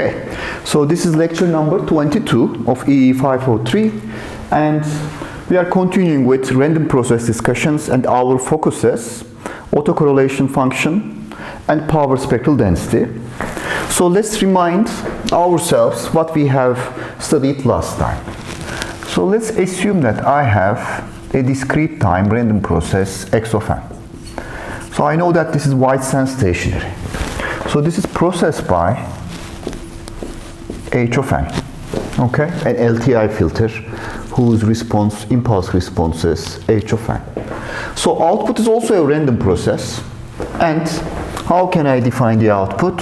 Okay, so this is lecture number 22 of EE 503, and we are continuing with random process discussions, and our focuses autocorrelation function and power spectral density. So let's remind ourselves what we have studied last time. So let's assume that I have a discrete time random process x of n. So I know that this is wide sense stationary. So this is processed by h of n, okay, an LTI filter whose impulse response is h of n. So output is also a random process. And how can I define the output?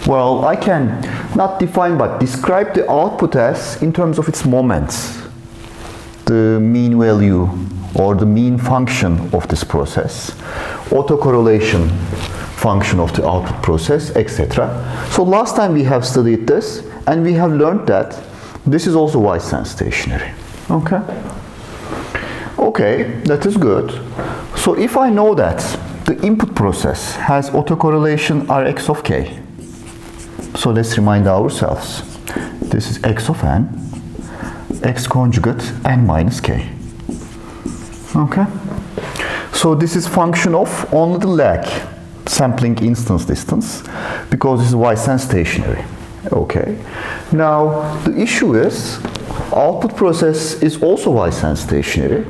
Well, I can not define but describe the output as in terms of its moments, the mean value or the mean function of this process, autocorrelation function of the output process, etc. So last time we have studied this, and we have learned that this is also wide sense stationary. Okay? Okay, that is good. So if I know that the input process has autocorrelation Rx of k, so let's remind ourselves, this is x of n, x conjugate n minus k. Okay? So this is function of only the lag, sampling instance distance, because this is wide sense stationary. Okay. Now the issue is output process is also wide sense stationary.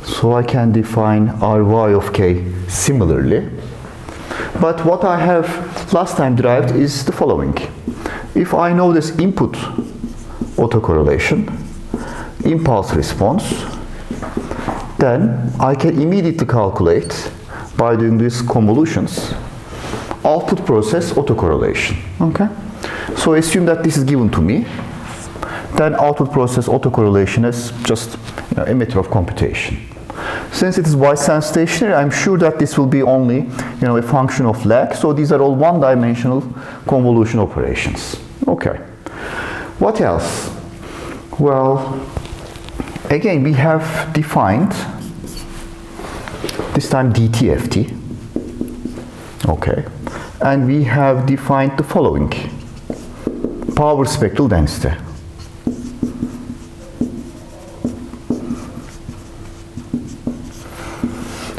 So I can define Ry of k similarly. But what I have last time derived is the following. If I know this input autocorrelation, impulse response, then I can immediately calculate by doing these convolutions output process autocorrelation. Okay? So assume that this is given to me, then output process autocorrelation is just a matter of computation. Since it is wide sense stationary, I'm sure that this will be only a function of lag. So these are all one-dimensional convolution operations. Okay. What else? Well, again, we have defined this time dt F.T. Okay. And we have defined the following. Power spectral density.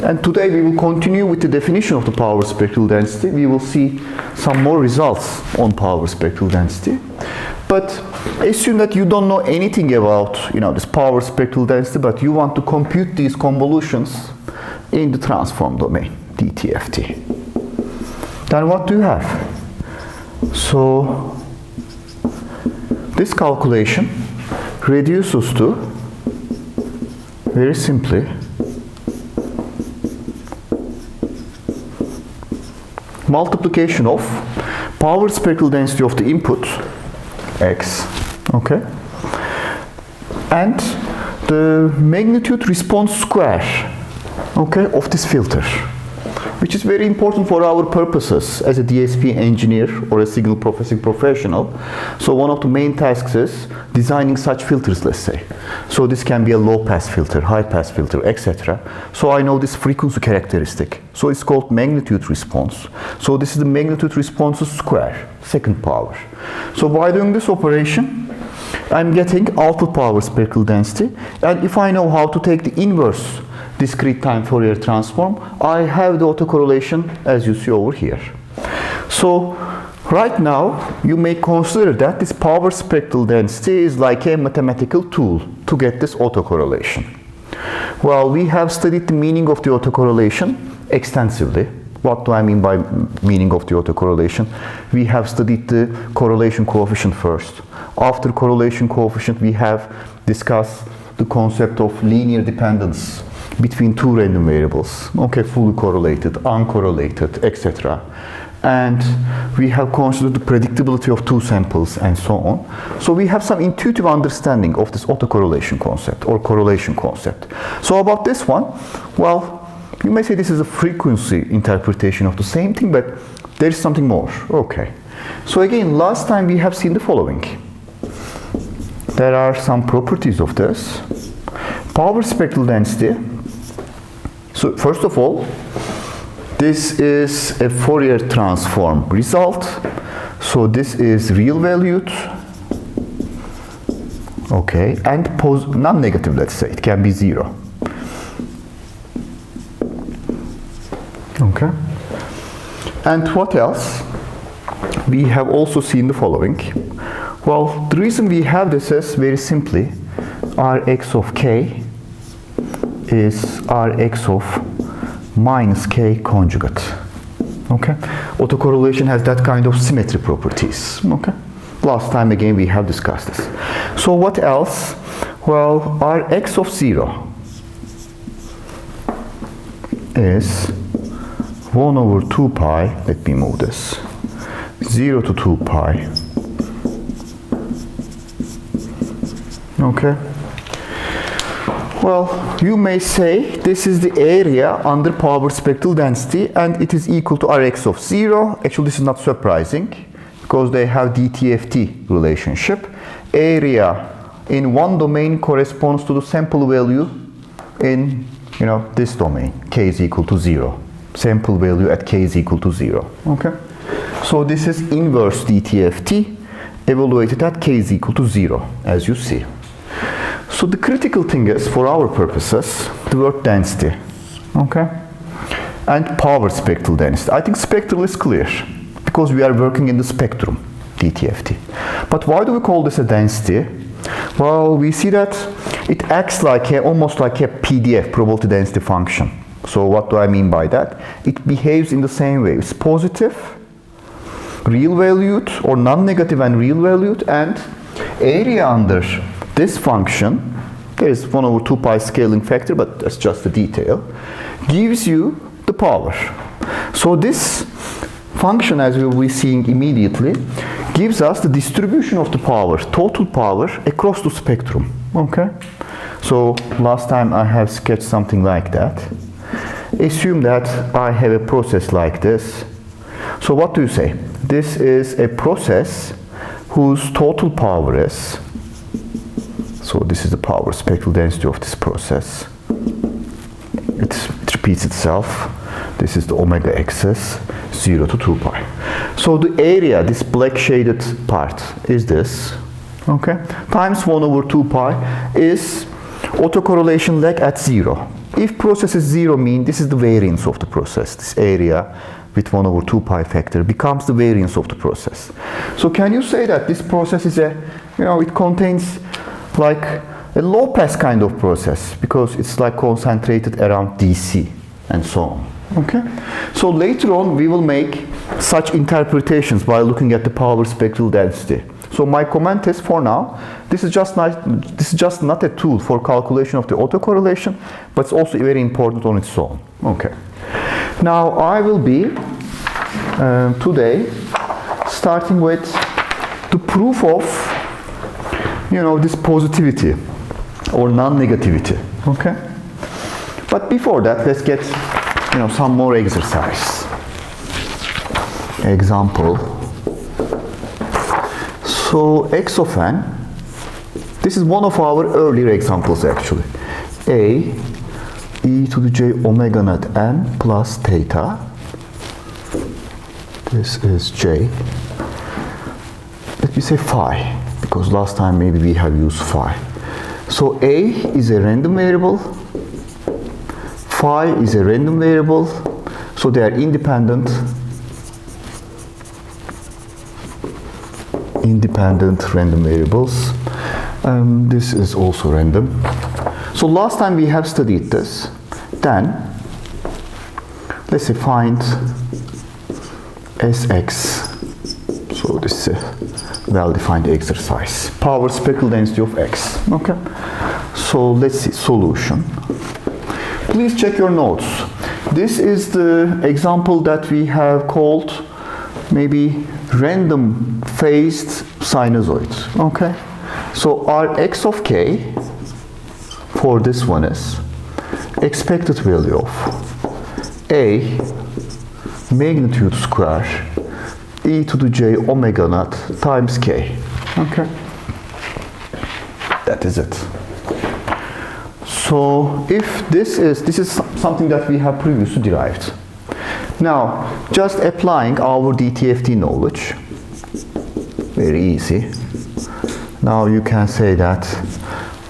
And today we will continue with the definition of the power spectral density. We will see some more results on power spectral density. But assume that you don't know anything about this power spectral density, but you want to compute these convolutions in the transform domain, dt F.T. Then what do you have? So this calculation reduces to, very simply, multiplication of power spectral density of the input, x, okay, and the magnitude response square, okay, of this filter, which is very important for our purposes as a DSP engineer or a signal processing professional. So one of the main tasks is designing such filters, let's say. So this can be a low pass filter, high pass filter, etc. So I know this frequency characteristic. So it's called magnitude response. So this is the magnitude response square, second power. So by doing this operation, I'm getting output power spectral density. And if I know how to take the inverse discrete time Fourier transform, I have the autocorrelation as you see over here. So right now you may consider that this power spectral density is like a mathematical tool to get this autocorrelation. Well, we have studied the meaning of the autocorrelation extensively. What do I mean by meaning of the autocorrelation? We have studied the correlation coefficient first. After correlation coefficient, we have discussed the concept of linear dependence between two random variables, okay, fully correlated, uncorrelated, etc. And we have considered the predictability of two samples and so on. So we have some intuitive understanding of this autocorrelation concept or correlation concept. So about this one, well, you may say this is a frequency interpretation of the same thing, but there is something more. Okay. So again, last time we have seen the following. There are some properties of this. Power spectral density. So first of all, this is a Fourier transform result. So this is real valued, okay, and non-negative, let's say, it can be 0. Okay. And what else? We have also seen the following. Well, the reason we have this is very simply Rx of k is Rx of minus k conjugate. Okay. Autocorrelation has that kind of symmetry properties. Okay. Last time again we have discussed this. So what else? Well, Rx of 0 is 1 over 2 pi, let me move this, 0 to 2 pi. Okay. Well, you may say this is the area under power spectral density and it is equal to Rx of 0. Actually, this is not surprising because they have DT/FT relationship. Area in one domain corresponds to the sample value in, this domain. K is equal to 0. Sample value at k is equal to 0. Okay. So this is inverse DT/FT evaluated at k is equal to 0, as you see. So the critical thing is, for our purposes, the word density, okay, and power spectral density. I think spectral is clear because we are working in the spectrum, DT/FT. But why do we call this a density? Well, we see that it acts like almost like a PDF, probability density function. So what do I mean by that? It behaves in the same way. It's positive, real valued, or non-negative and real valued, and area under this function, there is 1 over 2 pi scaling factor, but that's just a detail, gives you the power. So this function, as we will be seeing immediately, gives us the distribution of the power, total power, across the spectrum. Okay? So last time I have sketched something like that. Assume that I have a process like this. So what do you say? This is a process whose total power is, so this is the power spectral density of this process. It repeats itself. This is the omega axis, 0 to 2 pi. So the area, this black shaded part, is this, okay, times 1 over 2 pi is autocorrelation lag at 0. If process is 0, mean this is the variance of the process. This area with 1 over 2 pi factor becomes the variance of the process. So can you say that this process is a, it contains like a low pass kind of process because it's like concentrated around DC and so on. Okay? So later on we will make such interpretations by looking at the power spectral density. So my comment is, for now, this is just not a tool for calculation of the autocorrelation, but it's also very important on its own. Okay. Now I will be today starting with the proof of this positivity or non-negativity. Okay. But before that, let's get some more exercise. Example. So x of n, this is one of our earlier examples actually. A e to the j omega naught n plus theta. This is j. Let me say phi, because last time maybe we have used phi. So a is a random variable, phi is a random variable, so they are independent random variables. This is also random. So last time we have studied this. Then let's say find Sx. So this is a well-defined exercise. Power spectral density of x. Okay. So let's see solution. Please check your notes. This is the example that we have called maybe random phased sinusoid. Okay. So Rx of k for this one is expected value of a magnitude square e to the j omega naught times k. Okay. That is it. So if this is something that we have previously derived. Now, just applying our DT/FT knowledge, very easy. Now you can say that,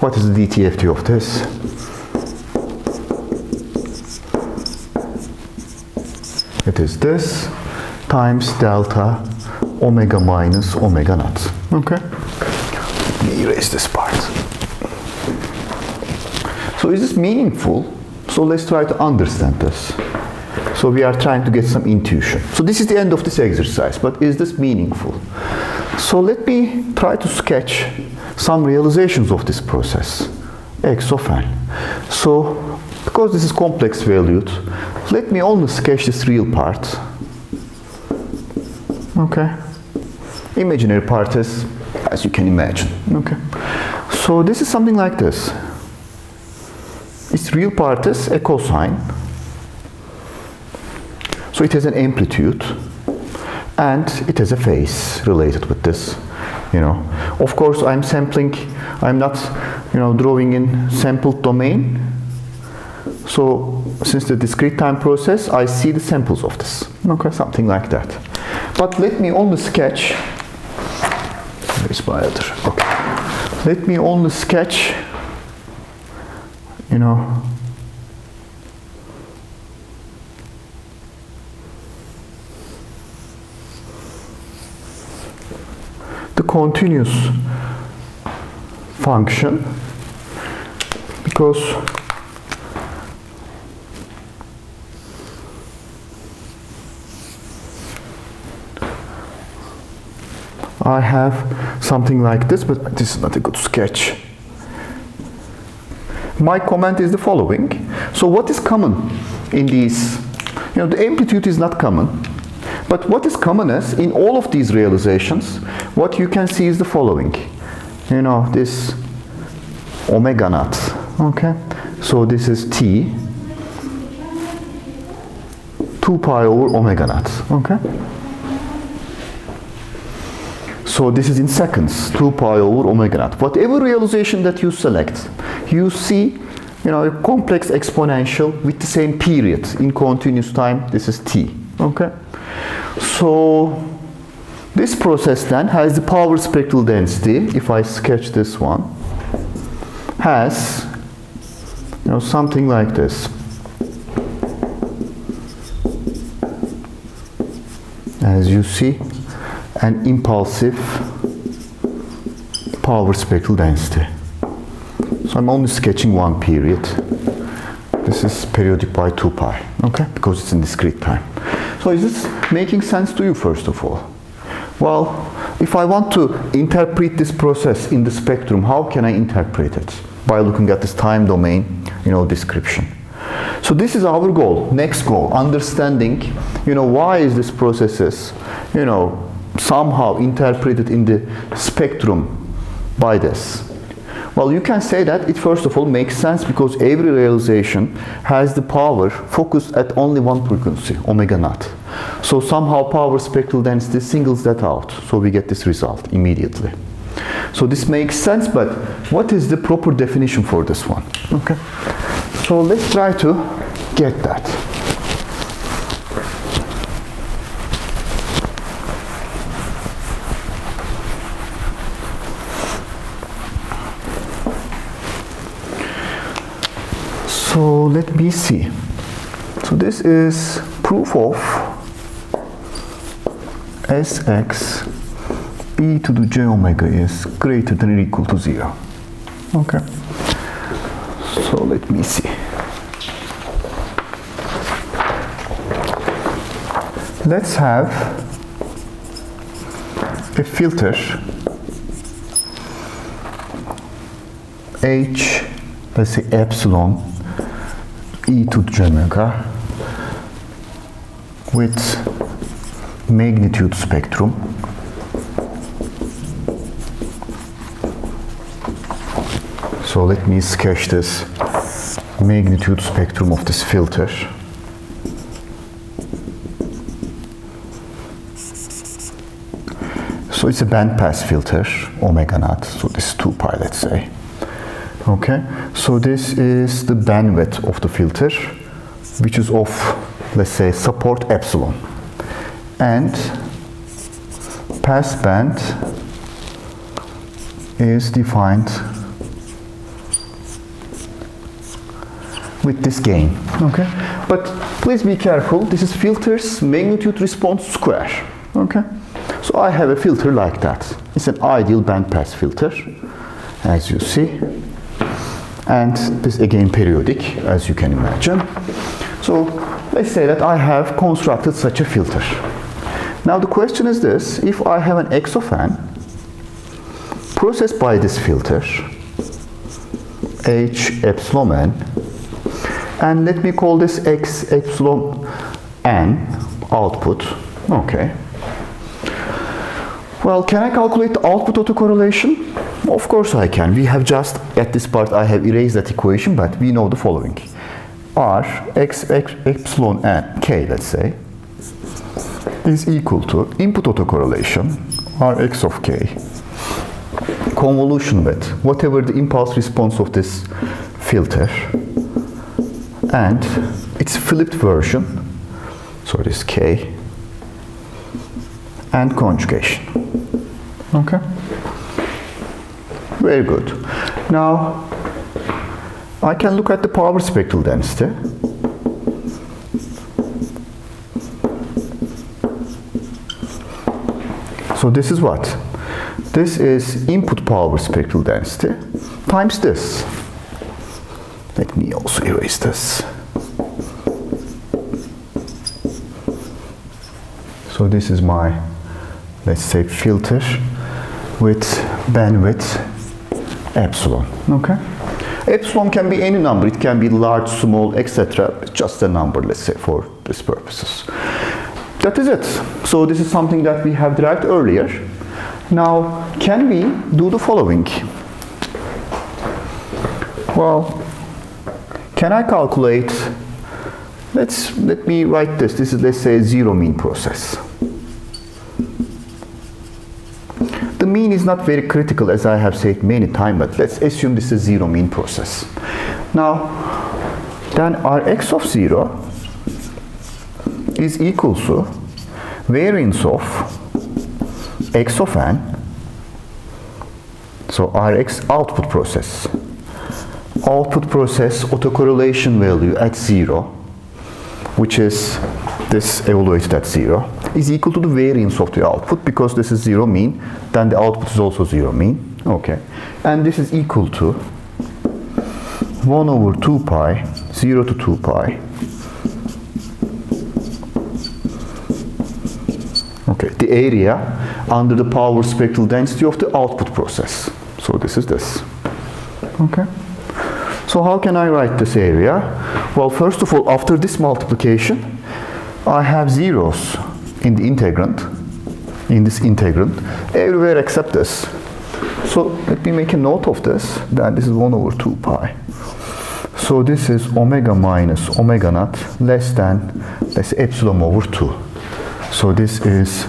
what is the DT/FT of this? It is this times delta omega minus omega naught. Okay? Let me erase this part. So is this meaningful? So let's try to understand this. So we are trying to get some intuition. So this is the end of this exercise, but is this meaningful? So let me try to sketch some realizations of this process, x of n. So because this is complex valued, let me only sketch this real part. Okay. Imaginary part is, as you can imagine. Okay. So this is something like this. Its real part is a cosine. So it has an amplitude and it has a phase related with this, Of course, I'm sampling, I'm not, drawing in sampled domain. So since the discrete time process, I see the samples of this. Okay, something like that. But let me only sketch, where's my other? Okay. Let me only sketch, the continuous function, because I have something like this, but this is not a good sketch. My comment is the following. So what is common in these? The amplitude is not common. But what is common is, in all of these realizations, what you can see is the following. This omega naught. Okay? So this is t, 2 pi over omega naught. Okay? So this is in seconds, 2 pi over omega naught. Whatever realization that you select, you see, a complex exponential with the same period in continuous time. This is t. Okay. So this process then has the power spectral density. If I sketch this one, has, something like this. As you see, an impulsive power spectral density. So I'm only sketching one period. This is periodic by 2 pi, okay? Because it's in discrete time. So is this making sense to you, first of all? Well, if I want to interpret this process in the spectrum, how can I interpret it? By looking at this time domain, description. So this is our goal, next goal, understanding, why is this process, somehow interpreted in the spectrum by this. Well, you can say that it first of all makes sense because every realization has the power focused at only one frequency, omega naught. So somehow power spectral density singles that out. So we get this result immediately. So this makes sense, but what is the proper definition for this one? Okay. So let's try to get that. So let me see. So this is proof of Sx e to the j omega is greater than or equal to 0. Okay. So let me see. Let's have a filter h, let's say epsilon e to the j omega with magnitude spectrum. So let me sketch this magnitude spectrum of this filter. So it's a bandpass filter, omega naught. So this is 2 pi, let's say. Okay, so this is the bandwidth of the filter, which is of, let's say, support epsilon. And pass band is defined with this gain. Okay, but please be careful. This is filter's magnitude response square. Okay, so I have a filter like that. It's an ideal bandpass filter, as you see, and this again periodic, as you can imagine. So let's say that I have constructed such a filter. Now the question is this: if I have an x of n processed by this filter, h epsilon n, and let me call this x epsilon n output. Okay. Well, can I calculate the output autocorrelation? Of course I can. We have just, at this part, I have erased that equation, but we know the following. R x epsilon n k, let's say, is equal to input autocorrelation, Rx of k, convolution with whatever the impulse response of this filter, and its flipped version, so this k, and conjugation. Okay? Very good. Now, I can look at the power spectral density. So this is what? This is input power spectral density times this. Let me also erase this. So this is my, let's say, filter with bandwidth epsilon. Okay? Epsilon can be any number. It can be large, small, etc. It's just a number, let's say, for these purposes. That is it. So this is something that we have derived earlier. Now, can we do the following? Well, can I calculate, let me write this. This is, let's say, a zero mean process. The mean is not very critical, as I have said many times, but let's assume this is a zero mean process. Now, then Rx of 0 is equal to variance of x of n, so Rx output process autocorrelation value at 0, which is this evaluated at 0, is equal to the variance of the output, because this is zero mean, then the output is also zero mean. Okay, and this is equal to 1 over 2 pi, 0 to 2 pi. Okay, the area under the power spectral density of the output process. So this is this. Okay. So how can I write this area? Well, first of all, after this multiplication, I have zeros in the integrand, in this integrand, everywhere except this. So let me make a note of this. Then this is 1 over 2 pi. So this is omega minus omega naught less than, let's say, epsilon over 2. So this is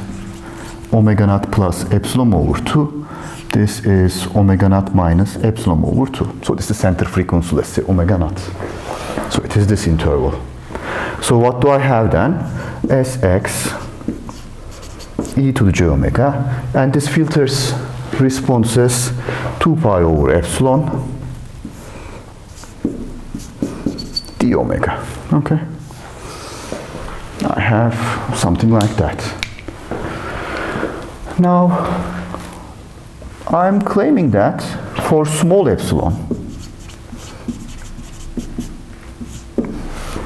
omega naught plus epsilon over 2. This is omega naught minus epsilon over 2. So this is the center frequency, let's say, omega naught. So it is this interval. So what do I have then? Sx e to the j omega, and this filter's response is 2 pi over epsilon d omega. Okay. I have something like that. Now, I'm claiming that for small epsilon.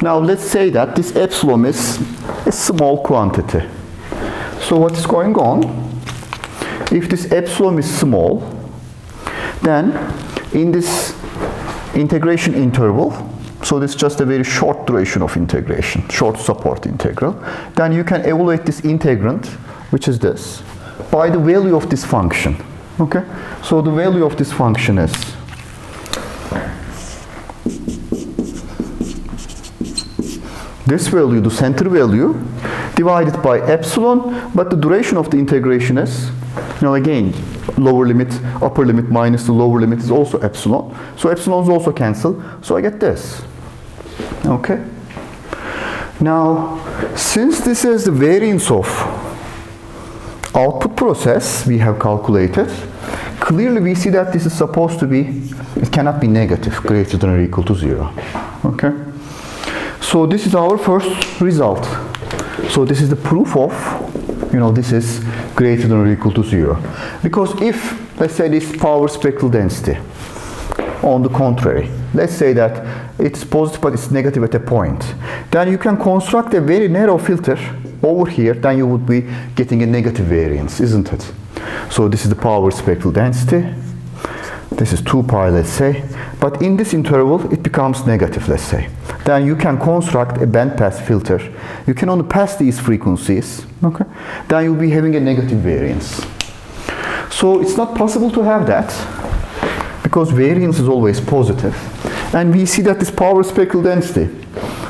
Now, let's say that this epsilon is a small quantity. So what is going on? If this epsilon is small, then in this integration interval, so this is just a very short duration of integration, short support integral, then you can evaluate this integrand, which is this, by the value of this function. Okay? So the value of this function is this value, the center value, divided by epsilon, but the duration of the integration is, again, lower limit, upper limit minus the lower limit is also epsilon. So epsilon is also cancelled. So I get this. Okay? Now, since this is the variance of output process we have calculated, clearly we see that this is supposed to be, it cannot be negative, greater than or equal to 0. Okay? So this is our first result. So this is the proof of, this is greater than or equal to 0. Because if, let's say this power spectral density, on the contrary, let's say that it's positive but it's negative at a point, then you can construct a very narrow filter over here, then you would be getting a negative variance, isn't it? So this is the power spectral density. This is 2 pi, let's say. But in this interval, it becomes negative, let's say. Then you can construct a bandpass filter. You can only pass these frequencies. Okay? Then you'll be having a negative variance. So it's not possible to have that, because variance is always positive. And we see that this power spectral density,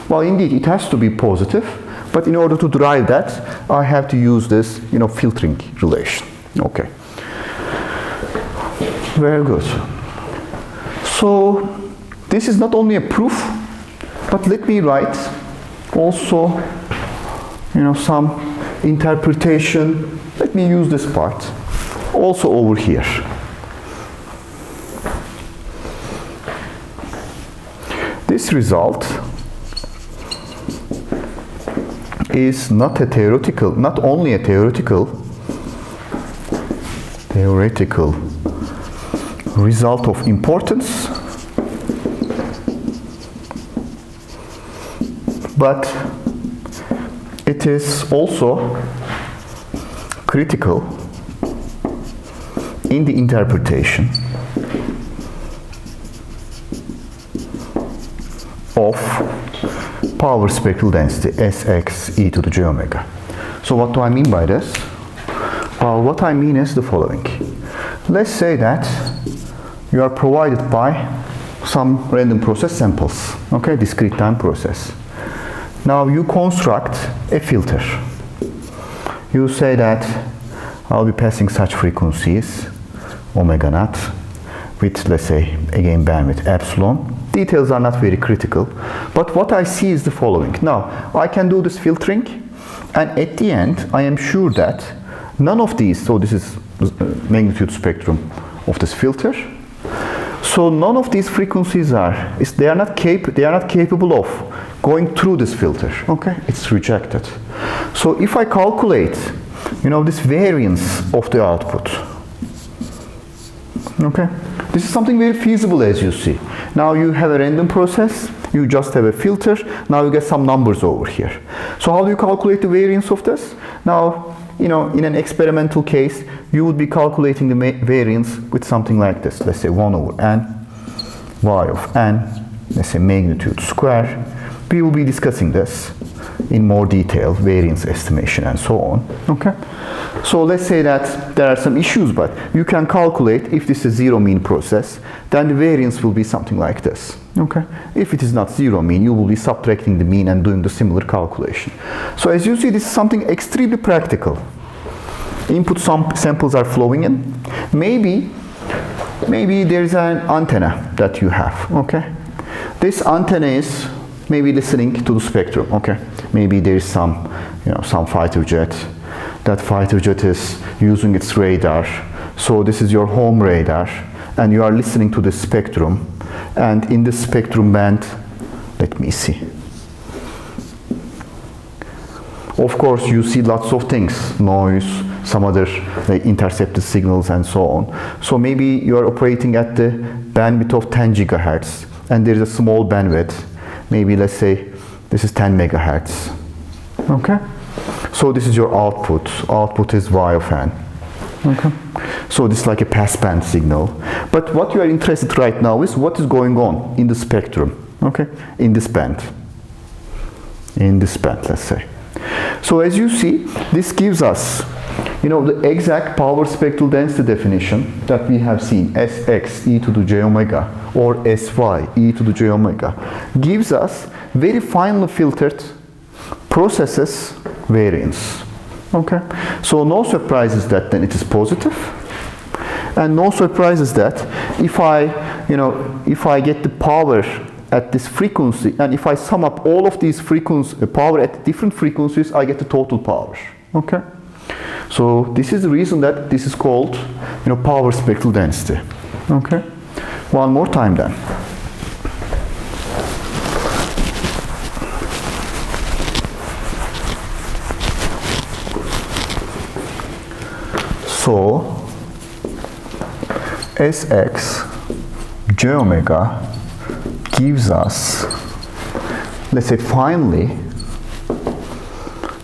well, indeed, it has to be positive. But in order to derive that, I have to use this, filtering relation. Okay. Very good. So this is not only a proof, but let me write also, some interpretation. Let me use this part also over here. This result is not a theoretical, not only a theoretical result of importance, but it is also critical in the interpretation of power spectral density Sx e to the j omega. So what do I mean by this? Well, what I mean is the following. Let's say that you are provided by some random process samples, okay, discrete time process. Now you construct a filter. You say that I'll be passing such frequencies, omega naught, with, let's say, again bandwidth epsilon. Details are not very critical, but what I see is the following. Now, I can do this filtering, and at the end, I am sure that none of these, so this is magnitude spectrum of this filter, so none of these frequencies they are not capable of going through this filter, okay? It's rejected. So if I calculate, this variance of the output, okay? This is something very feasible, as you see. Now you have a random process, you just have a filter, now you get some numbers over here. So how do you calculate the variance of this? Now, in an experimental case, you would be calculating the variance with something like this. Let's say 1 over n, y of n, let's say magnitude square. We will be discussing this in more detail, variance estimation and so on. Okay? So let's say that there are some issues, but you can calculate if this is zero mean process, then the variance will be something like this. Okay? If it is not zero mean, you will be subtracting the mean and doing the similar calculation. So as you see, this is something extremely practical. Input samples are flowing in. Maybe there is an antenna that you have. Okay? This antenna is maybe listening to the spectrum. Okay? Maybe there is some fighter jet. That fighter jet is using its radar. So this is your home radar, and you are listening to the spectrum. And in the spectrum band, let me see. Of course, you see lots of things, noise, some other intercepted signals, and so on. So maybe you are operating at the bandwidth of 10 gigahertz, and there is a small bandwidth. Maybe let's say this is 10 megahertz. Okay? So this is your output. Output is y of n. Okay? So this is like a passband signal. But what you are interested right now is what is going on in the spectrum. Okay? In this band. In this band, let's say. So as you see, this gives us, the exact power spectral density definition that we have seen, Sx e to the j omega or Sy e to the j omega, gives us very finely filtered processes variance. Okay? So no surprises that then it is positive, and no surprises that if I get the power at this frequency, and if I sum up all of these power at different frequencies, I get the total power. Okay? So this is the reason that this is called, power spectral density. Okay. One more time then. So Sx j omega gives us, let's say, finely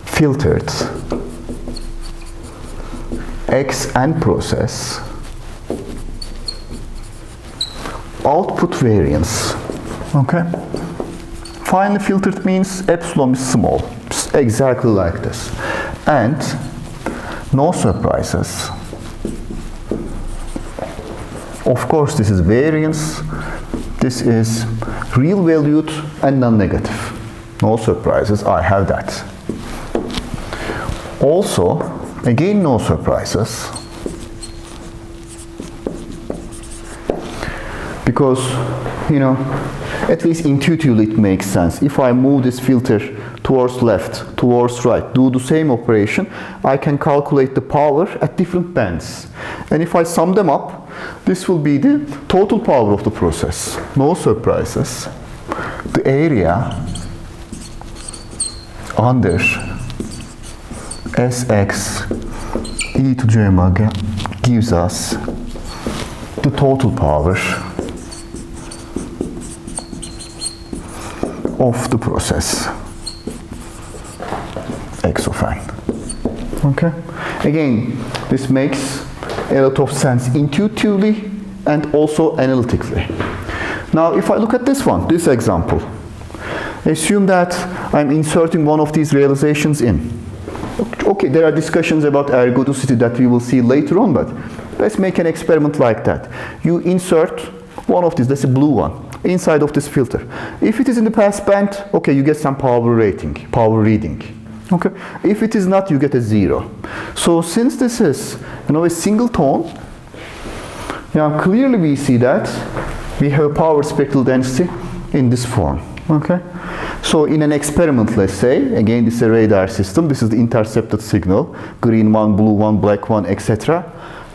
filtered Xn process output variance. Okay. Finely filtered means epsilon is small. It's exactly like this. And no surprises. Of course, this is variance. This is real valued and non-negative. No surprises, I have that. Also, again, no surprises. Because, at least intuitively it makes sense. If I move this filter towards left, towards right, do the same operation, I can calculate the power at different bands. And if I sum them up, this will be the total power of the process. No surprises. The area under Sx e to j omega gives us the total power of the process x of n. Okay. Again, this makes a lot of sense intuitively and also analytically. Now, if I look at this one, this example, assume that I'm inserting one of these realizations in. Okay, there are discussions about ergodicity that we will see later on, but let's make an experiment like that. You insert one of these, that's a blue one, inside of this filter. If it is in the pass band, okay, you get some power reading. Okay. If it is not, you get a 0. So since this is, a single tone, clearly we see that we have a power spectral density in this form. Okay. So in an experiment, let's say, again, this is a radar system. This is the intercepted signal, green one, blue one, black one, etc.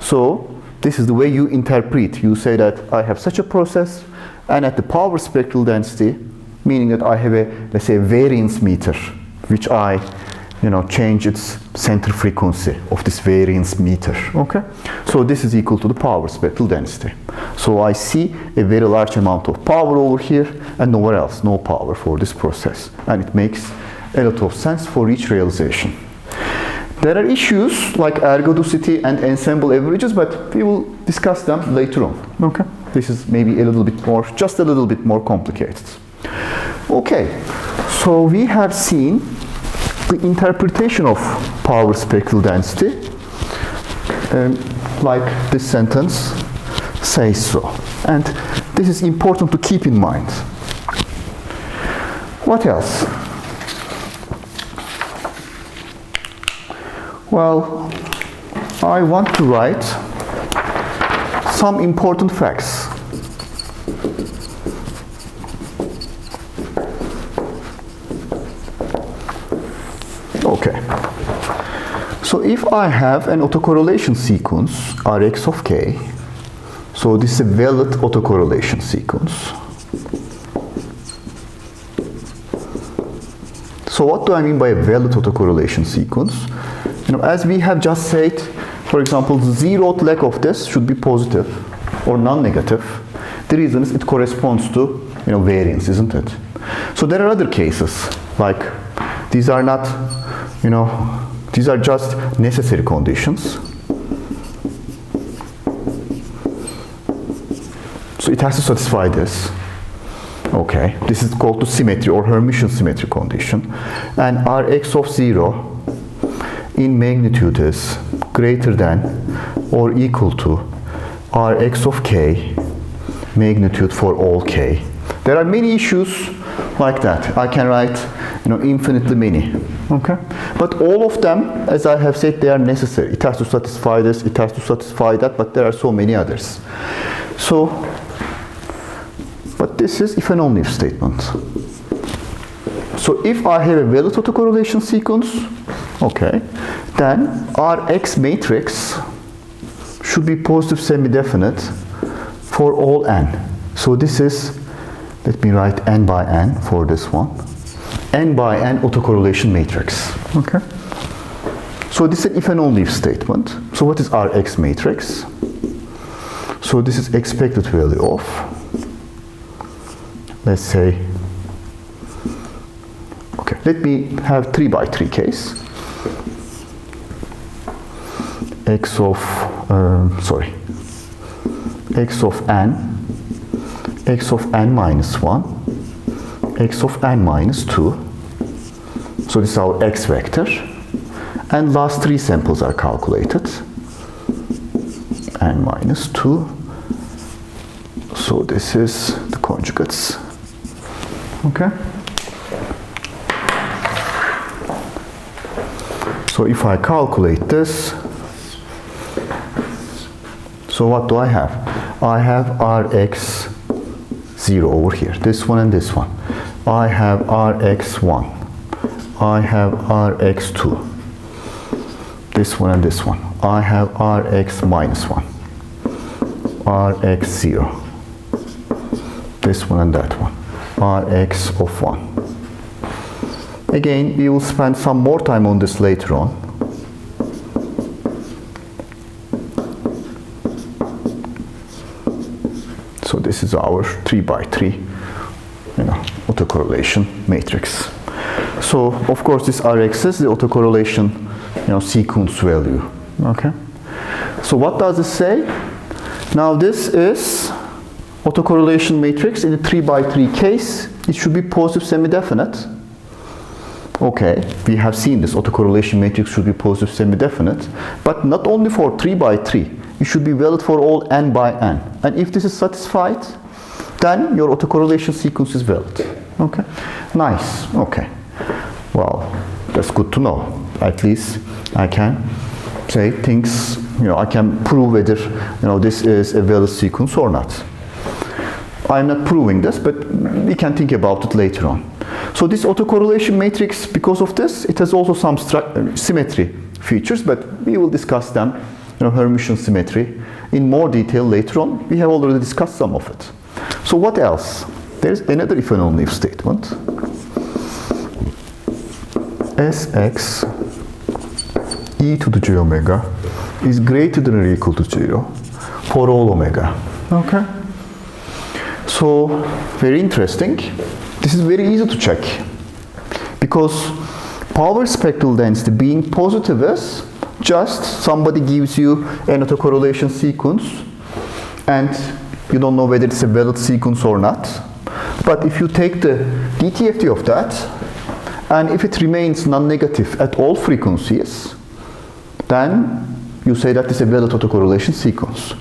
So this is the way you interpret. You say that I have such a process, and at the power spectral density, meaning that I have a, let's say, a variance meter, which I, change its center frequency of this variance meter. Okay. So this is equal to the power spectral density. So I see a very large amount of power over here and nowhere else, no power for this process. And it makes a lot of sense for each realization. There are issues like ergodicity and ensemble averages, but we will discuss them later on. Okay. This is maybe a little bit more, just a little bit more complicated. Okay. So we have seen the interpretation of power spectral density, like this sentence says so. And this is important to keep in mind. What else? Well, I want to write some important facts. Okay. So if I have an autocorrelation sequence, Rx of k, so this is a valid autocorrelation sequence. So what do I mean by a valid autocorrelation sequence? As we have just said, for example, the zeroth leg of this should be positive or non-negative. The reason is it corresponds to, variance, isn't it? So there are other cases, like these are not, these are just necessary conditions. So it has to satisfy this. Okay, this is called the symmetry or Hermitian symmetry condition. And Rx of 0 in magnitude is greater than or equal to Rx of k magnitude for all k. There are many issues like that. I can write, infinitely many. Okay, but all of them, as I have said, they are necessary. It has to satisfy this, it has to satisfy that, but there are so many others. So, but this is if and only if statement. So if I have a valid autocorrelation sequence, Okay. Then Rx matrix should be positive semi-definite for all n. So this is, let me write n by n for this one. N by n autocorrelation matrix. Okay. So this is an if and only if statement. So what is Rx matrix? So this is expected value of, let's say, okay, let me have 3 by 3 case. X of, x of n, x of n minus 1, x of n minus 2. So this is our x vector. And last 3 samples are calculated. N minus 2. So this is the conjugates. Okay. So if I calculate this, so what do I have? I have Rx 0 over here, this one and this one. I have Rx1. I have Rx2. This one and this one. I have Rx minus 1. Rx0. This one and that one. Rx of 1. Again, we will spend some more time on this later on. So this is our 3 by 3 autocorrelation matrix. So of course this Rx is the autocorrelation sequence value. Okay. So what does it say? Now this is autocorrelation matrix in the 3 by 3 case. It should be positive semi-definite. Okay, we have seen this autocorrelation matrix should be positive semi-definite, but not only for 3 by 3. It should be valid for all n by n. And if this is satisfied, then your autocorrelation sequence is valid. Okay, nice. Okay, well, that's good to know. At least I can say things, I can prove whether, this is a valid sequence or not. I'm not proving this, but we can think about it later on. So this autocorrelation matrix, because of this, it has also some symmetry features, but we will discuss them, Hermitian symmetry, in more detail later on. We have already discussed some of it. So what else? There's another if and only if statement. Sx e to the j omega is greater than or equal to 0 for all omega. Okay. So, very interesting. This is very easy to check because power spectral density being positive is just somebody gives you an autocorrelation sequence and you don't know whether it's a valid sequence or not. But if you take the DTFT of that and if it remains non-negative at all frequencies, then you say that it's a valid autocorrelation sequence.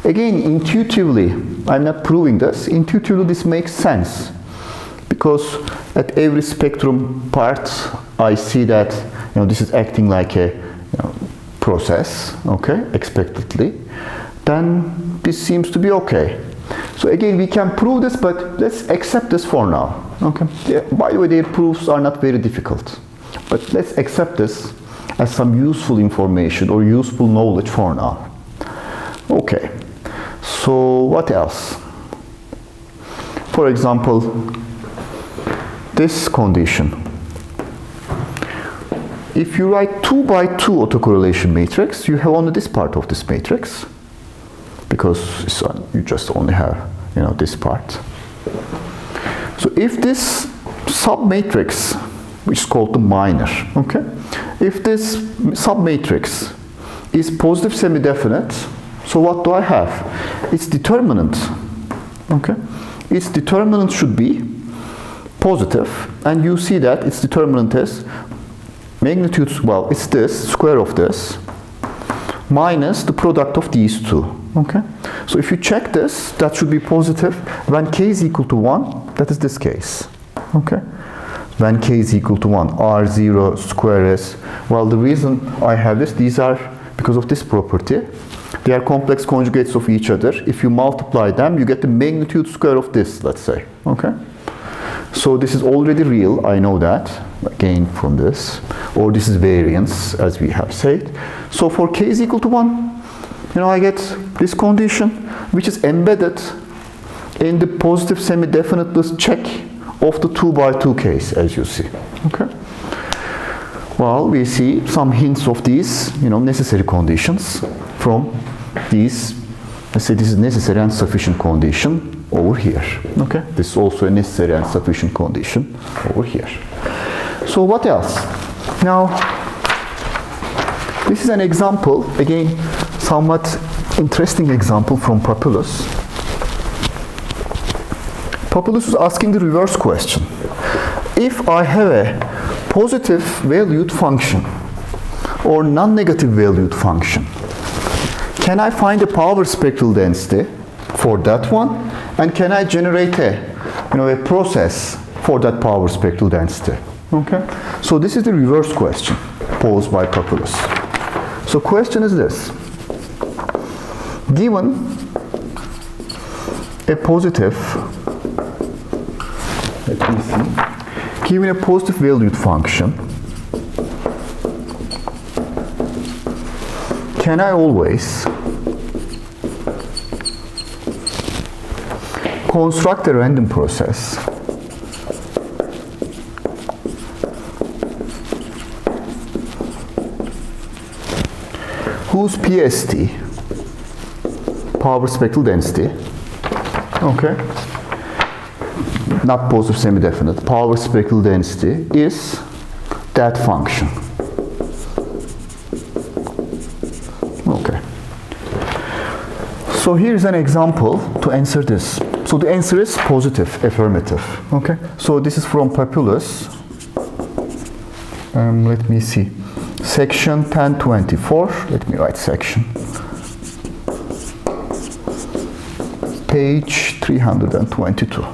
Again, intuitively, I'm not proving this, intuitively this makes sense because at every spectrum part I see that this is acting like a process, okay, expectedly, then this seems to be okay. So again, we can prove this, but let's accept this for now. Okay. Yeah, by the way, their proofs are not very difficult, but let's accept this as some useful information or useful knowledge for now. Okay. So what else? For example, this condition. If you write 2 by 2 autocorrelation matrix, you have only this part of this matrix because you just only have this part. So if this submatrix, which is called the minor, okay, if this submatrix is positive semi-definite, so what do I have? Its determinant, okay, its determinant should be positive, and you see that its determinant is magnitude, well, it's this, square of this, minus the product of these two, okay? So if you check this, that should be positive when k is equal to 1, that is this case, okay? When k is equal to 1, R0 square is, well, the reason I have this, these are because of this property. They are complex conjugates of each other. If you multiply them, you get the magnitude square of this, let's say, okay? So this is already real, I know that. again from this, or this is variance as we have said. So for k is equal to 1, I get this condition which is embedded in the positive semi-definiteless check of the 2 by 2 case, as you see. Okay. Well, we see some hints of these, necessary conditions from these. Let's say this is necessary and sufficient condition over here. Okay. This is also a necessary and sufficient condition over here. So what else? Now, this is an example, again, somewhat interesting example from Papoulis. Papoulis is asking the reverse question. If I have a positive valued function or non-negative valued function, can I find a power spectral density for that one? And can I generate a process for that power spectral density? Okay. So this is the reverse question posed by Papoulis. So question is this. Given a positive, let me see, given a positive valued function, can I always construct a random process whose PST, power spectral density, okay, not positive semi-definite, power spectral density is that function. Okay. So here's an example to answer this. So the answer is positive, affirmative. Okay. So this is from Papoulis. Let me see. Section 1024. Let me write section. Page 322.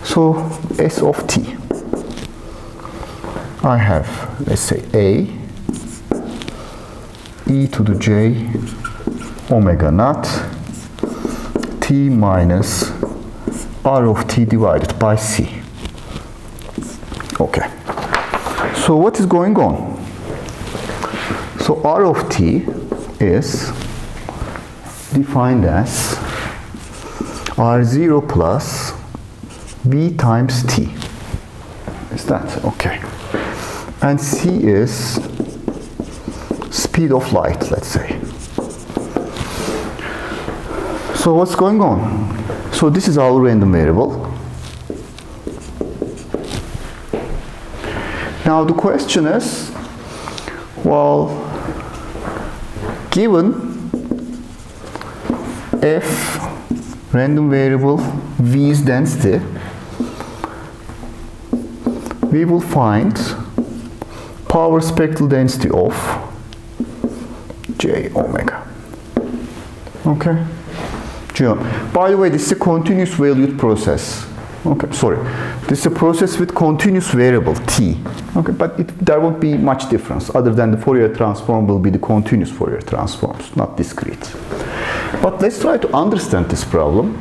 So S of t. I have, let's say, A e to the j omega naught t minus r of t divided by c. Okay. So what is going on? So r of t is defined as r0 plus v times t. Is that okay? And c is speed of light, let's say. So what's going on? So this is our random variable. Now the question is, well, given f random variable v's density, we will find power spectral density of j omega. Okay. By the way, this is a continuous valued process. Okay, sorry. This is a process with continuous variable t. Okay, but there won't be much difference other than the Fourier transform will be the continuous Fourier transforms, not discrete. But let's try to understand this problem.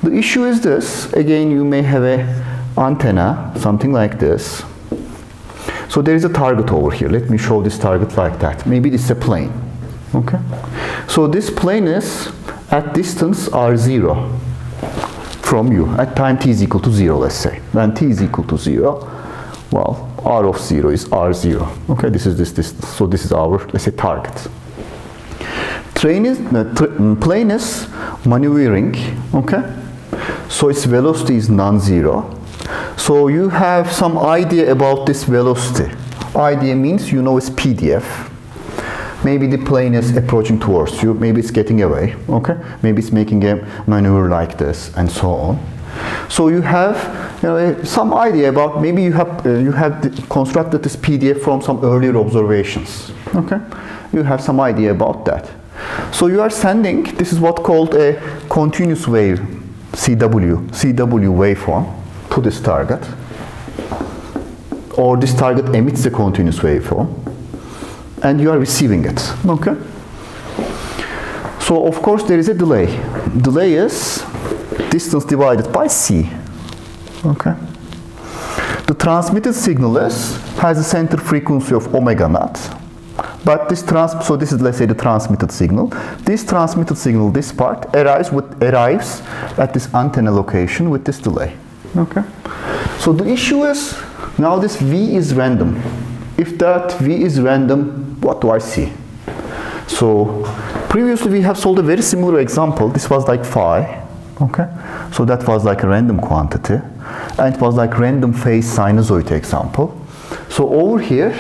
The issue is this. Again, you may have a antenna, something like this. So there is a target over here. Let me show this target like that. Maybe this is a plane. Okay. So this plane is at distance r0 from you, at time t is equal to 0, let's say. When t is equal to 0, well, r of 0 is r0. Okay, this is this distance. So this is our, let's say, target. Plane is maneuvering, okay? So its velocity is non-zero. So you have some idea about this velocity. Idea means you know its PDF. Maybe the plane is approaching towards you, maybe it's getting away, okay? Maybe it's making a maneuver like this, and so on. So you have some idea about, maybe you have constructed this PDF from some earlier observations, okay? You have some idea about that. So you are sending, this is what called a continuous wave, CW waveform, to this target. Or this target emits a continuous waveform. And you are receiving it, okay? So of course there is a delay. Delay is distance divided by c, okay? the transmitted signal has a center frequency of omega naught. But this so this is, let's say, the transmitted signal. This transmitted signal, this part, arrives at this antenna location with this delay. Okay. So the issue is, now this V is random. If that V is random, what do I see? So previously we have solved a very similar example. This was like phi. Okay. So that was like a random quantity. And it was like random phase sinusoid example. So over here,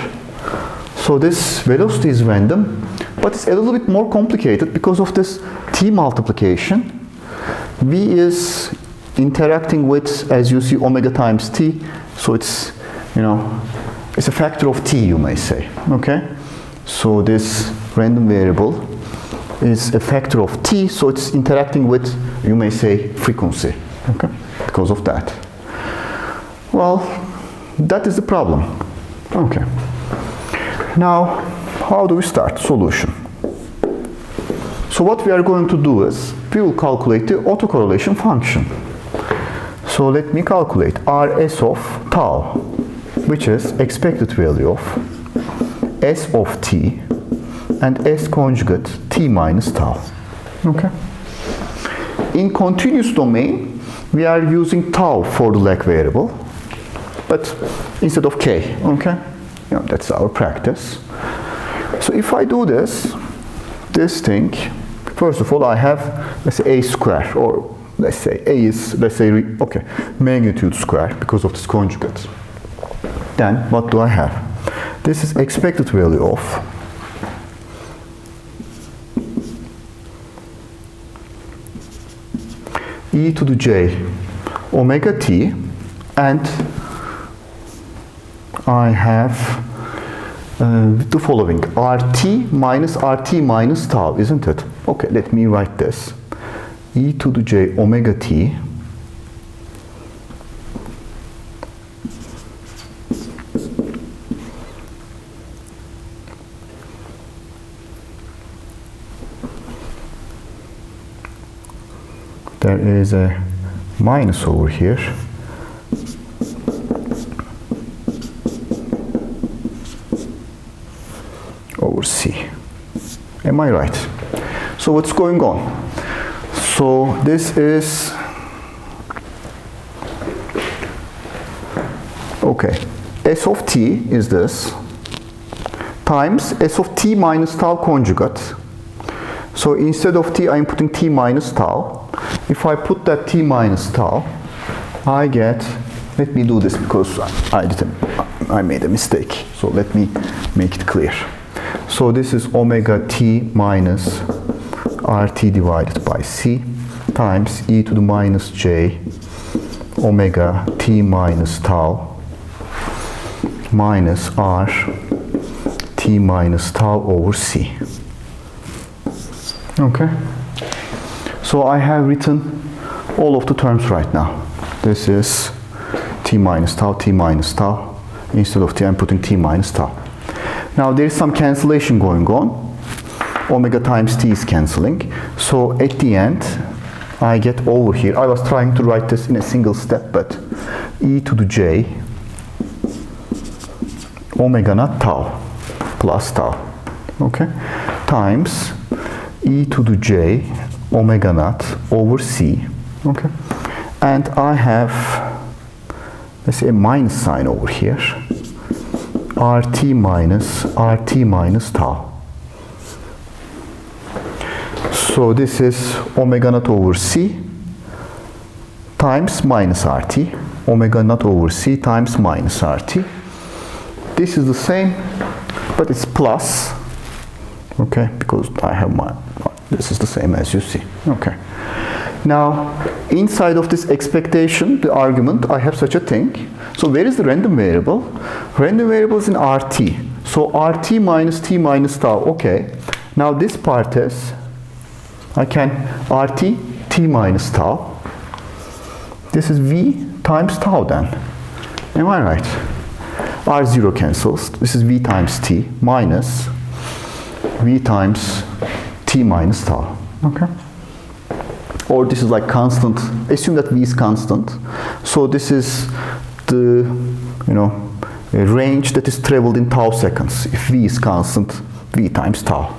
so this velocity is random, but it's a little bit more complicated because of this T multiplication. V is interacting with, as you see, omega times T. So it's, it's a factor of T, you may say. Okay. So this random variable is a factor of T. So it's interacting with, you may say, frequency. Okay. Because of that. Well, that is the problem. Okay. Now, how do we start? Solution. So what we are going to do is, we will calculate the autocorrelation function. So let me calculate Rs of tau, which is expected value of S of t and S conjugate t minus tau. Okay. In continuous domain, we are using tau for the lag variable, but instead of k. Okay. That's our practice. So if I do this thing, first of all, I have, let's say, a square, or let's say a is, okay, magnitude square because of this conjugate. Then what do I have? This is expected value of e to the j omega t, and I have the following, RT minus tau, isn't it? Okay, let me write this. E to the j omega t there is a minus over here. Over C. Am I right? So what's going on? So this is, okay, S of t is this, times S of t minus tau conjugate. So instead of t, I'm putting t minus tau. If I put that t minus tau, I get, let me do this because I made a mistake. So let me make it clear. So this is omega t minus RT divided by C times e to the minus j omega t minus tau minus R t minus tau over C. Okay. So I have written all of the terms right now. This is t minus tau, t minus tau. Instead of t, I'm putting t minus tau. Now there is some cancellation going on. Omega times t is cancelling. So at the end, I get over here. I was trying to write this in a single step, but e to the j omega naught tau plus tau, okay, times e to the j omega naught over c, okay, and I have, let's say, a minus sign over here, RT minus tau. So this is omega naught over c times minus RT, omega naught over c times minus RT. This is the same, but it's plus, okay, because I have this is the same as you see, okay. Now, inside of this expectation, the argument, I have such a thing. So where is the random variable? Random variable is in RT. So RT minus t minus tau, okay. Now this part is, I can RT t minus tau. This is V times tau then. Am I right? R0 cancels. This is V times t minus V times t minus tau. Okay. Or this is like constant. Assume that V is constant. So this is the a range that is traveled in tau seconds. If v is constant, v times tau.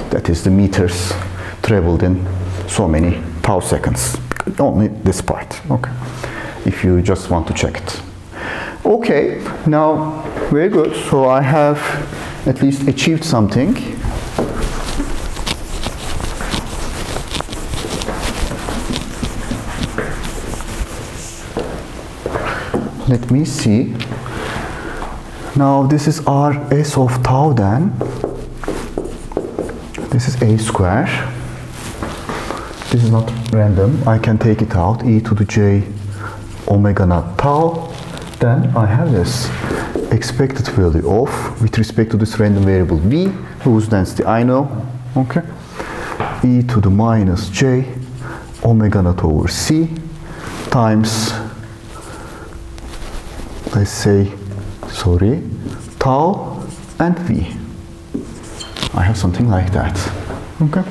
That is the meters traveled in so many tau seconds. Only this part, okay. If you just want to check it. Okay, now, very good. So I have at least achieved something. Let me see. Now this is r s of tau then. This is a square. This is not random. I can take it out. E to the j omega naught tau. Then I have this expected value of, with respect to this random variable v, whose density I know. Okay. E to the minus j omega naught over c times, let's say, tau and v. I have something like that. Okay.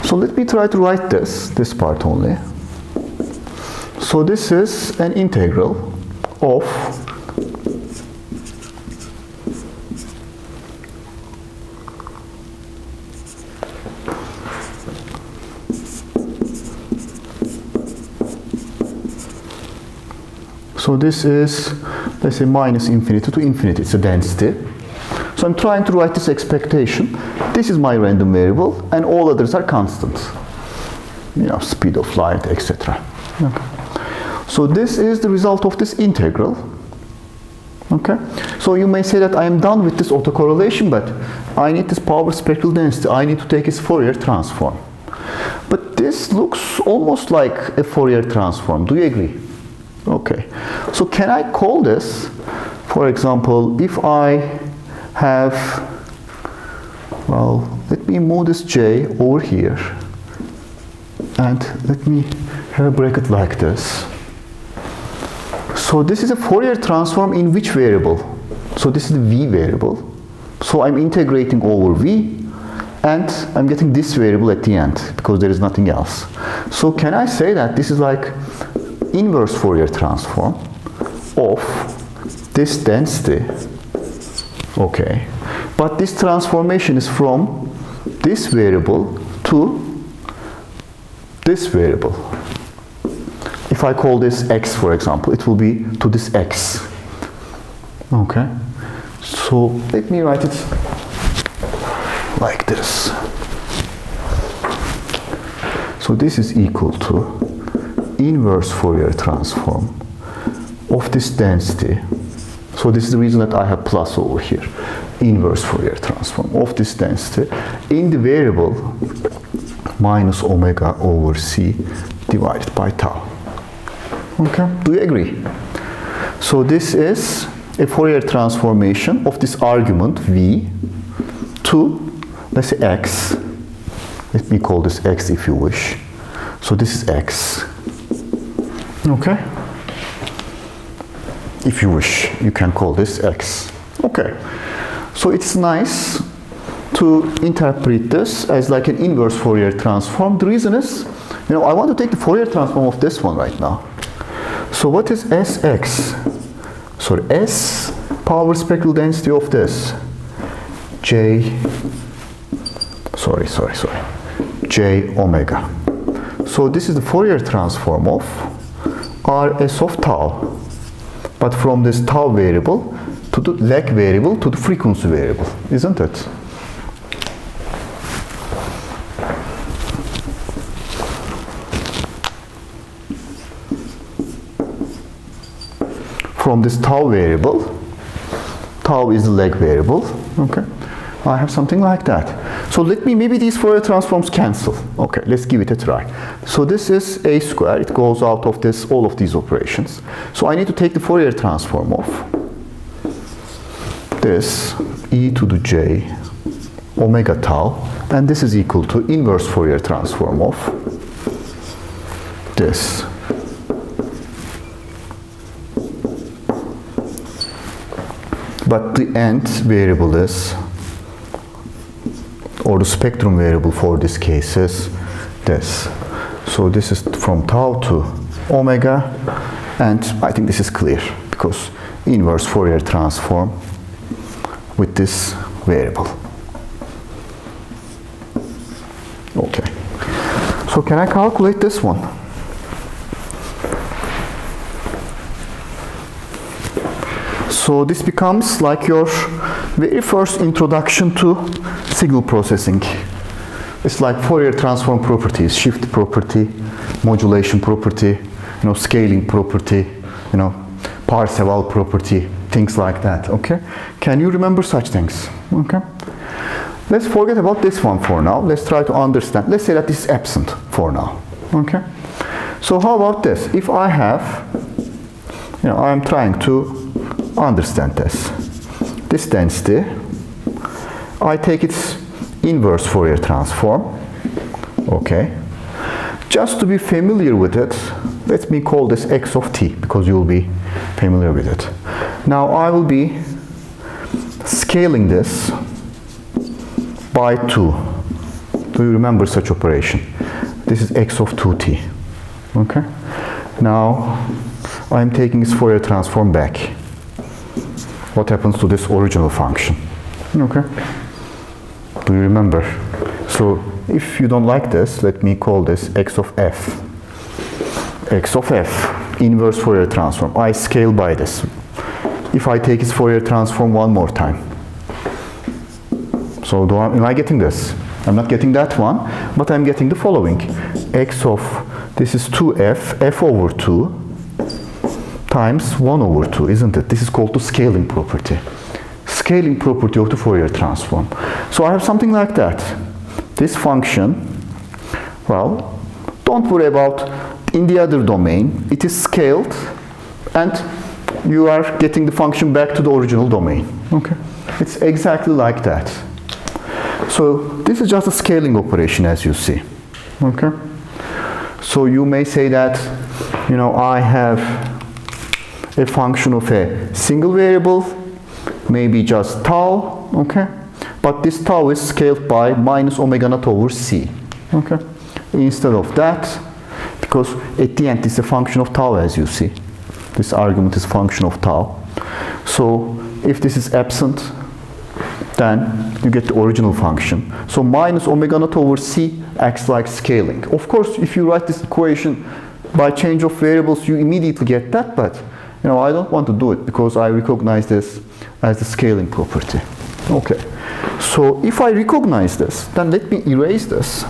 So let me try to write this part only. So this is an integral of so this is, let's say, minus infinity to infinity. It's a density. So I'm trying to write this expectation. This is my random variable, and all others are constant. Speed of light, etc. Okay. So this is the result of this integral. Okay. So you may say that I am done with this autocorrelation, but I need this power spectral density. I need to take its Fourier transform. But this looks almost like a Fourier transform. Do you agree? Okay. So can I call this, for example, if I have, well, let me move this j over here, and let me have a bracket like this. So this is a Fourier transform in which variable? So this is the v variable. So I'm integrating over v, and I'm getting this variable at the end, because there is nothing else. So can I say that this is like inverse Fourier transform of this density? Okay, but this transformation is from this variable to this variable. If I call this x, for example, it will be to this x. Okay, so let me write it like this. So this is equal to inverse Fourier transform of this density. So this is the reason that I have plus over here. Inverse Fourier transform of this density in the variable minus omega over c divided by tau. Okay, do you agree? So this is a Fourier transformation of this argument v to, let's say, x. Let me call this x if you wish. So this is x. Okay. If you wish, you can call this x. Okay. So it's nice to interpret this as like an inverse Fourier transform. The reason is, I want to take the Fourier transform of this one right now. So what is Sx? Sorry, S power spectral density of this? J omega. So this is the Fourier transform of Rs of tau. But from this tau variable to the lag variable to the frequency variable, isn't it? From this tau variable, tau is the lag variable, okay? I have something like that. So maybe these Fourier transforms cancel. Okay, let's give it a try. So this is a square, it goes out of all of these operations. So I need to take the Fourier transform of this e to the j omega tau, and this is equal to inverse Fourier transform of this. But the end variable is, or the spectrum variable for this case is this. So this is from tau to omega, And I think this is clear because inverse Fourier transform with this variable. Okay. So can I calculate this one? So this becomes like your very first introduction to signal processing. It's like Fourier transform properties, shift property, modulation property, scaling property, Parseval property, things like that, okay? Can you remember such things, okay? Let's forget about this one for now. Let's try to understand. Let's say that this is absent for now, okay? So how about this? If I have, I'm trying to understand this. This density, I take its inverse Fourier transform, okay? Just to be familiar with it, let me call this x of t, because you'll be familiar with it. Now I will be scaling this by 2. Do you remember such operation? This is x of 2t, okay? Now I'm taking its Fourier transform back. What happens to this original function? Okay? Do you remember? So if you don't like this, let me call this x of f. X of f, inverse Fourier transform. I scale by this. If I take its Fourier transform one more time. So am I getting this? I'm not getting that one, but I'm getting the following. X of, this is 2f, f over 2, times 1 over 2, isn't it? This is called the scaling property. Scaling property of the Fourier transform. So I have something like that. This function, well, don't worry about in the other domain. It is scaled and you are getting the function back to the original domain. Okay? It's exactly like that. So this is just a scaling operation, as you see. Okay? So you may say that, I have a function of a single variable, maybe just tau, okay? But this tau is scaled by minus omega naught over c, okay? Instead of that, because at the end it's a function of tau, as you see. This argument is function of tau. So if this is absent, then you get the original function. So minus omega naught over c acts like scaling. Of course, if you write this equation by change of variables, you immediately get that, but I don't want to do it because I recognize this as the scaling property. Okay. So if I recognize this, then let me erase this.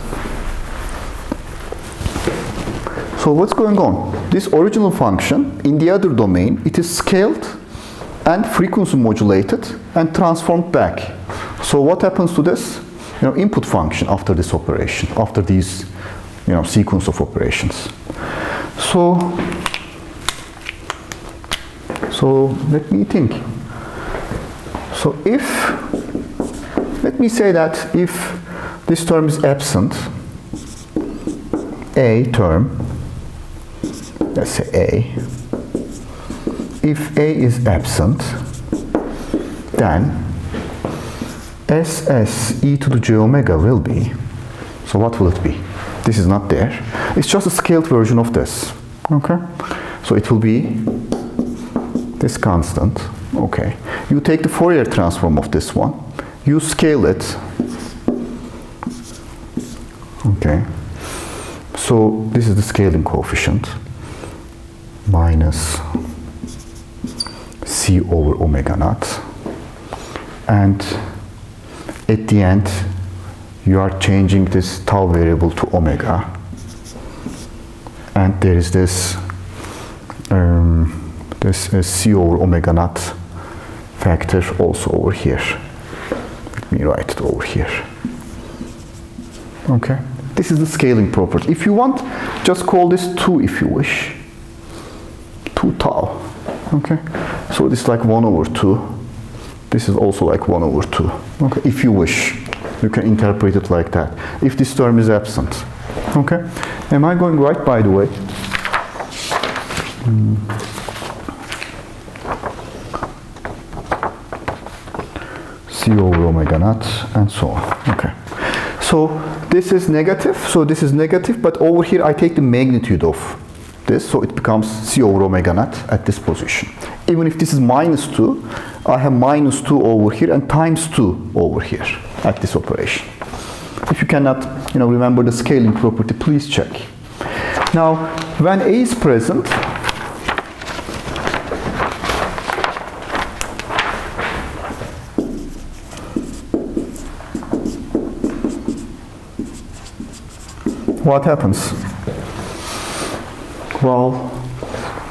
So what's going on? This original function in the other domain, it is scaled and frequency modulated and transformed back. So what happens to this? Input function after this operation, after these, sequence of operations. So let me think. So let me say that if this term is absent, a term, let's say a, if a is absent, then ss e to the j omega will be, so what will it be? This is not there. It's just a scaled version of this, okay? So it will be this constant, okay? You take the Fourier transform of this one, you scale it, okay? So this is the scaling coefficient, minus c over omega naught, and at the end you are changing this tau variable to omega, and there is this c over omega naught factor also over here. Let me write it over here. Okay, this is the scaling property. If you want, just call this 2 if you wish. 2 tau. Okay, so this is like 1 over 2. This is also like 1 over 2. Okay, if you wish, you can interpret it like that. If this term is absent. Okay, am I going right, by the way? C over omega naught and so on. Okay, so this is negative, but over here I take the magnitude of this, so it becomes C over omega naught at this position. Even if this is minus 2, I have minus 2 over here and times 2 over here at this operation. If you cannot, remember the scaling property, please check. Now, when A is present, what happens? Well,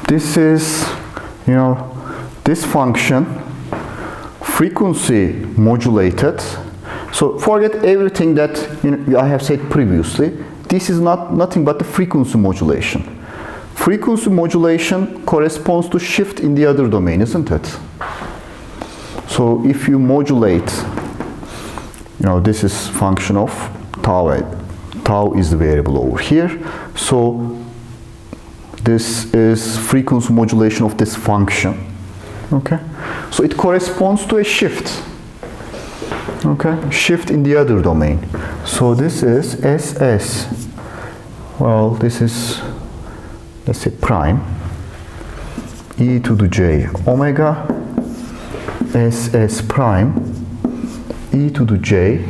this is, this function, frequency modulated. So forget everything that I have said previously. This is nothing but the frequency modulation. Frequency modulation corresponds to shift in the other domain, isn't it? So if you modulate, this is function of tau. Tau is the variable over here. So this is frequency modulation of this function. Okay. So it corresponds to a shift. Okay. Shift in the other domain. So this is SS. Well, this is, let's say, prime. E to the j omega SS prime E to the j.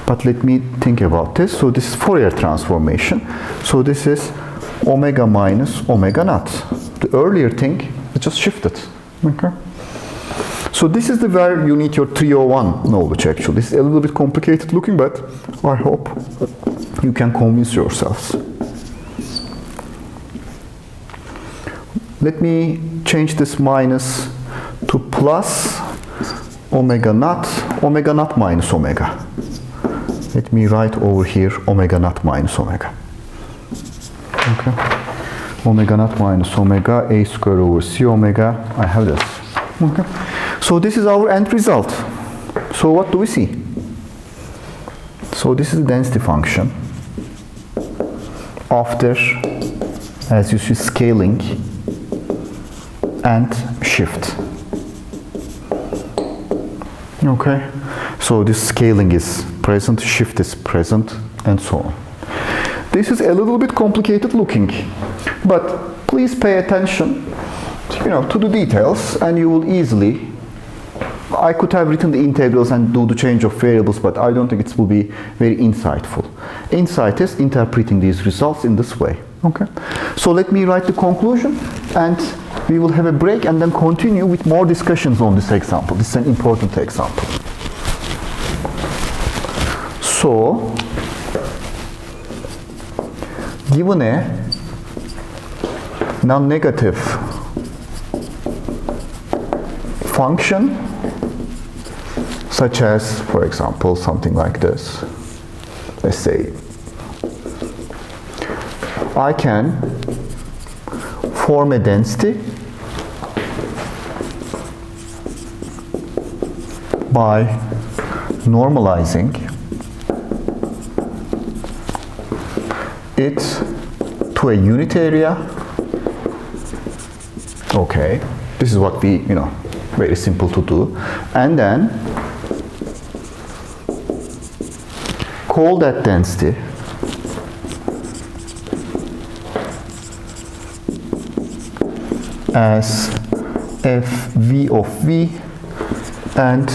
But let me think about this. So this is Fourier transformation. So this is omega minus omega naught. The earlier thing, it just shifted. Okay. So this is where you need your 301 knowledge actually. This is a little bit complicated looking, but I hope you can convince yourselves. Let me change this minus to plus omega naught minus omega. Let me write over here omega naught minus omega. Okay. Omega naught minus omega, a square over c omega. I have this. Okay. So this is our end result. So what do we see? So this is the density function after, as you see, scaling and shift. Okay. So this scaling is present, shift is present, and so on. This is a little bit complicated looking, but please pay attention, to the details, and you will easily. I could have written the integrals and do the change of variables, but I don't think it will be very insightful. Insight is interpreting these results in this way. Okay. So let me write the conclusion, and we will have a break and then continue with more discussions on this example. This is an important example. So, given a non-negative function, such as, for example, something like this, let's say, I can form a density by normalizing it to a unit area. Okay, this is what we, very simple to do. And then call that density as Fv of v and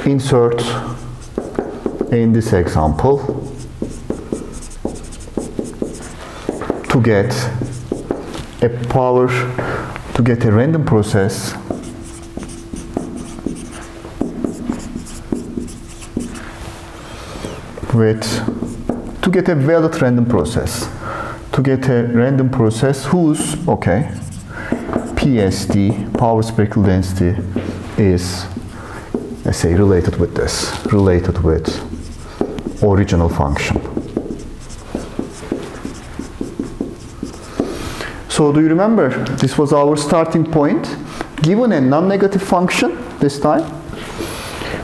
insert in this example to get a power, to get a random process to get a valid random process, whose, okay, PSD, power spectral density, is, let's say, related with this, related with original function. So do you remember, this was our starting point, given a non-negative function this time.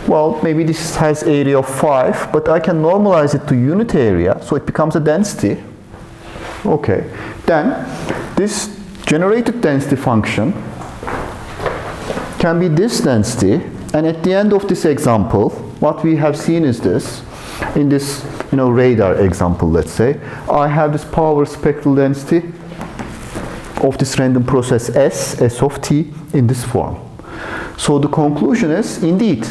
Well, maybe this has area of 5, but I can normalize it to unit area, so it becomes a density. Okay, then this generated density function can be this density, and at the end of this example, what we have seen is this. In this radar example, let's say, I have this power spectral density of this random process S of t, in this form. So the conclusion is, indeed,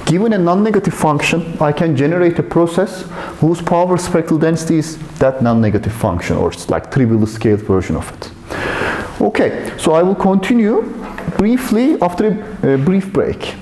given a non-negative function, I can generate a process whose power spectral density is that non-negative function, or it's like trivially scaled version of it. Okay, so I will continue briefly after a brief break.